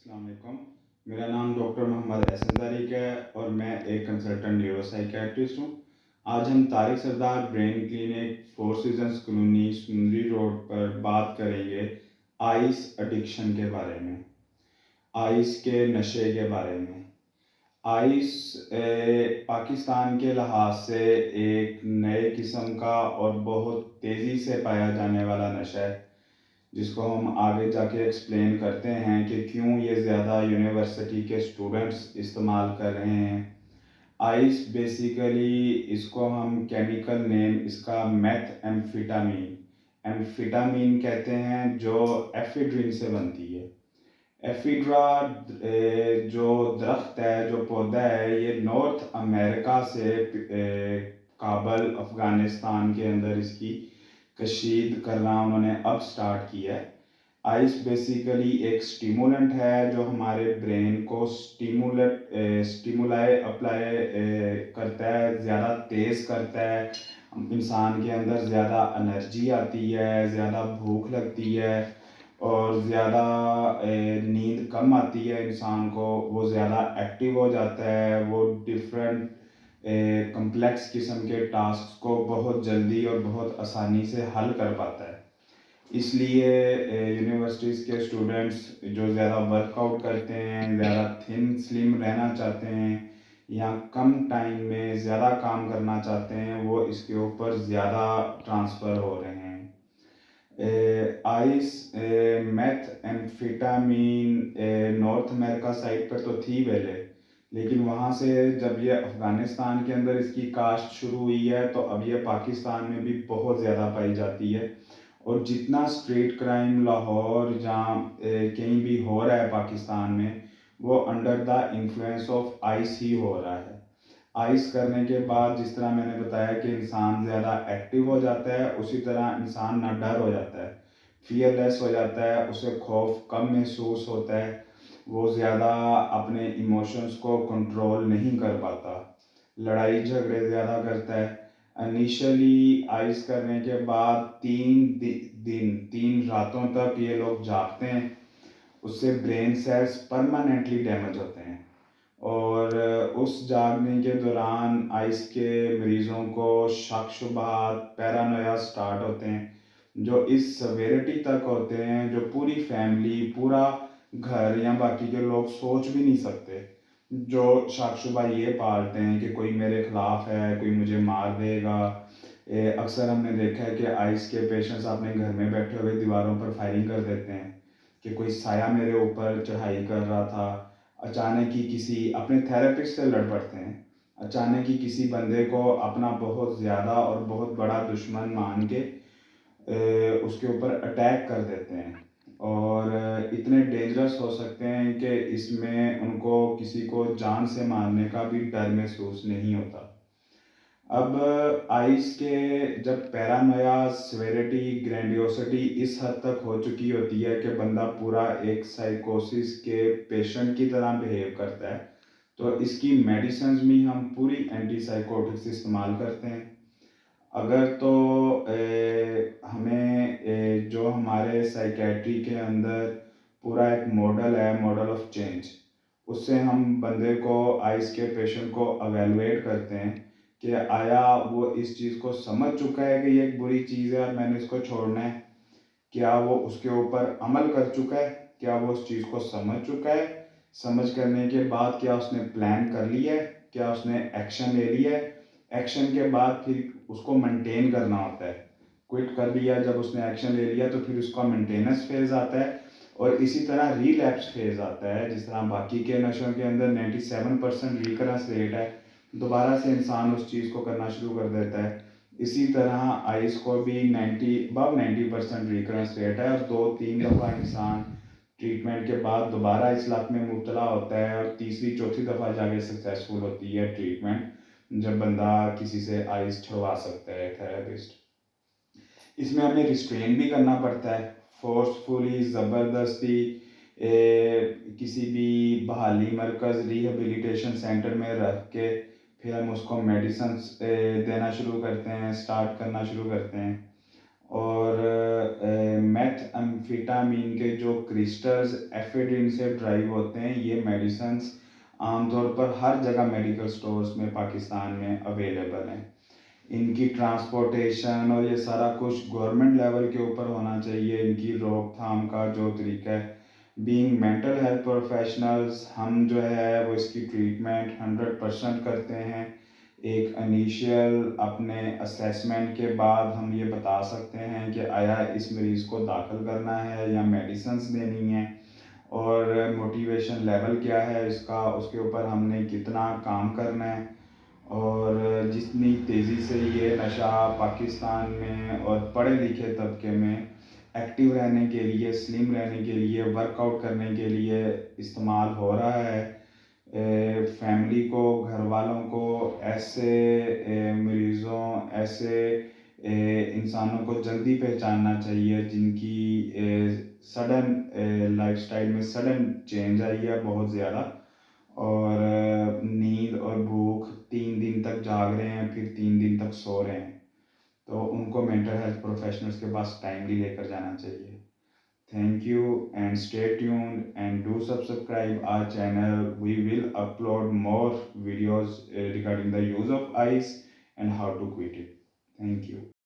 अस्सलाम वालेकुम। मेरा नाम डॉक्टर मोहम्मद एहसन तारिक है और मैं एक कंसल्टेंट न्यूरोसाइकियाट्रिस्ट हूँ। आज हम Tariq Sardar brain clinic, four seasons colony, Sundari road पर बात करेंगे आइस एडिक्शन के बारे में, आइस के नशे के बारे में। आइस पाकिस्तान के लिहाज से एक नए किस्म का और बहुत तेज़ी से पाया जाने वाला नशा है, जिसको हम आगे जाके एक्सप्लेन करते हैं कि क्यों ये ज़्यादा यूनिवर्सिटी के स्टूडेंट्स इस्तेमाल कर रहे हैं। आइस बेसिकली इसको हम केमिकल नेम इसका एम्फिटामीन कहते हैं, जो एफिड्रिन से बनती है। एफिड्रा जो दरख्त है, जो पौधा है, ये नॉर्थ अमेरिका से काबल अफ़गानिस्तान के अंदर इसकी कशीद करना उन्होंने अब स्टार्ट किया है। आइस बेसिकली एक स्टिमुलेंट है जो हमारे ब्रेन को स्टिमुलाई अप्लाई करता है, ज़्यादा तेज़ करता है। इंसान के अंदर ज़्यादा एनर्जी आती है, ज़्यादा भूख लगती है और ज़्यादा नींद कम आती है इंसान को। वो ज़्यादा एक्टिव हो जाता है, वो डिफरेंट कम्प्लेक्स किस्म के टास्क को बहुत जल्दी और बहुत आसानी से हल कर पाता है। इसलिए यूनिवर्सिटीज़ के स्टूडेंट्स जो ज़्यादा वर्कआउट करते हैं, ज़्यादा थिन स्लिम रहना चाहते हैं या कम टाइम में ज़्यादा काम करना चाहते हैं, वो इसके ऊपर ज़्यादा ट्रांसफ़र हो रहे हैं। Ice meth amphetamine North America side पर तो थी पहले, लेकिन वहाँ से जब ये अफ़गानिस्तान के अंदर इसकी काश्त शुरू हुई है तो अब ये पाकिस्तान में भी बहुत ज़्यादा पाई जाती है। और जितना स्ट्रीट क्राइम लाहौर जहाँ कहीं भी हो रहा है पाकिस्तान में, वो under the influence of ice ही हो रहा है। आइस करने के बाद जिस तरह मैंने बताया कि इंसान ज़्यादा एक्टिव हो जाता है, उसी तरह इंसान ना डर हो जाता है, फियरलेस हो जाता है, उसे खौफ कम महसूस होता है, वो ज़्यादा अपने इमोशंस को कंट्रोल नहीं कर पाता, लड़ाई झगड़े ज़्यादा करता है। इनिशियली आइस करने के बाद 3 रातों तक ये लोग जागते हैं, उससे ब्रेन सेल्स परमानेंटली डैमेज होते हैं। और उस जागने के दौरान आइस के मरीज़ों को शक शुबहात, पैरानोया स्टार्ट होते हैं, जो इस सवेरिटी तक होते हैं जो पूरी फैमिली, पूरा घर या बाकी के लोग सोच भी नहीं सकते। जो शक शुबा ये पालते हैं कि कोई मेरे ख़िलाफ़ है, कोई मुझे मार देगा। अक्सर हमने देखा है कि आइस के पेशेंट्स अपने घर में बैठे हुए दीवारों पर फायरिंग कर देते हैं कि कोई साया मेरे ऊपर चढ़ाई कर रहा था। अचानक ही किसी अपने थेरेपिस्ट से लड़ पड़ते हैं, अचानक ही किसी बंदे को अपना बहुत ज़्यादा और बहुत बड़ा दुश्मन मान के उसके ऊपर अटैक कर देते हैं और इतने डेंजरस हो सकते हैं कि इसमें उनको किसी को जान से मारने का भी डर महसूस नहीं होता। अब आइस के जब पैरानोया सेवेरिटी, ग्रैंडियोसिटी इस हद तक हो चुकी होती है कि बंदा पूरा एक साइकोसिस के पेशेंट की तरह बिहेव करता है, तो इसकी मेडिसिन्स में हम पूरी एंटीसाइकोटिक्स इस्तेमाल करते हैं। अगर तो हमें जो हमारे साइकेट्री के अंदर पूरा एक मॉडल है, मॉडल ऑफ चेंज, उससे हम बंदे को, आइस के पेशेंट को एवेलुएट करते हैं कि आया वो इस चीज़ को समझ चुका है कि ये एक बुरी चीज़ है और मैंने इसको छोड़ना है। क्या वो उसके ऊपर अमल कर चुका है, क्या वो उस चीज़ को समझ चुका है, समझ करने के बाद क्या उसने प्लान कर लिया है, क्या उसने एक्शन ले लिया है। एक्शन के बाद फिर उसको मेंटेन करना होता है। क्विट कर लिया जब उसने एक्शन ले लिया तो फिर उसका मेंटेनेंस फेज़ आता है और इसी तरह रिलैप्स फेज़ आता है। जिस तरह बाकी के नशों के अंदर 97% रिकरेंस रेट है, दोबारा से इंसान उस चीज़ को करना शुरू कर देता है। इसी तरह आइस को भी 90% रिकरेंस रेट है और 2-3 दफ़ा इंसान ट्रीटमेंट के बाद दोबारा इस लत में मुब्तला होता है और तीसरी चौथी दफ़ा जाके सक्सेसफुल होती है ट्रीटमेंट, जब बंदा किसी से आइस छुड़वा सकता है, थेरेपिस्ट। इसमें हमें रिस्ट्रेन भी करना पड़ता है, फोर्सफुली, ज़बरदस्ती किसी भी बहाली मरकज़, रिहेबिलिटेशन सेंटर में रख के फिर हम उसको मेडिसिन्स देना शुरू करते हैं, स्टार्ट करना शुरू करते हैं। और मेथएम्फेटामिन के जो क्रिस्टल्स एफेड्रिन से ड्राइव होते हैं, ये मेडिसिन्स आमतौर पर हर जगह मेडिकल स्टोर्स में पाकिस्तान में अवेलेबल हैं। इनकी ट्रांसपोर्टेशन और ये सारा कुछ गवर्नमेंट लेवल के ऊपर होना चाहिए। इनकी रोकथाम का जो तरीका है, बीइंग मेंटल हेल्थ प्रोफेशनल्स, हम जो है वो इसकी ट्रीटमेंट 100% करते हैं। एक इनिशियल अपने असेसमेंट के बाद हम ये बता सकते हैं कि आया इस मरीज़ को दाखिल करना है या मेडिसिन्स देनी है, और मोटिवेशन लेवल क्या है इसका, उसके ऊपर हमने कितना काम करना है। और जितनी तेज़ी से ये नशा पाकिस्तान में और पढ़े लिखे तबके में एक्टिव रहने के लिए, स्लिम रहने के लिए, वर्कआउट करने के लिए इस्तेमाल हो रहा है, फैमिली को, घर वालों को ऐसे मरीज़ों, ऐसे इंसानों को जल्दी पहचानना चाहिए जिनकी सडन लाइफस्टाइल में सडन चेंज आई है बहुत ज़्यादा, और नींद और भूख 3 दिन तक जाग रहे हैं, फिर 3 दिन तक सो रहे हैं। तो उनको मेंटल हेल्थ प्रोफेशनल्स के पास टाइमली लेकर जाना चाहिए। Thank you and stay tuned and do subscribe our channel. We will upload more videos regarding the use of ice and how to quit it. Thank you.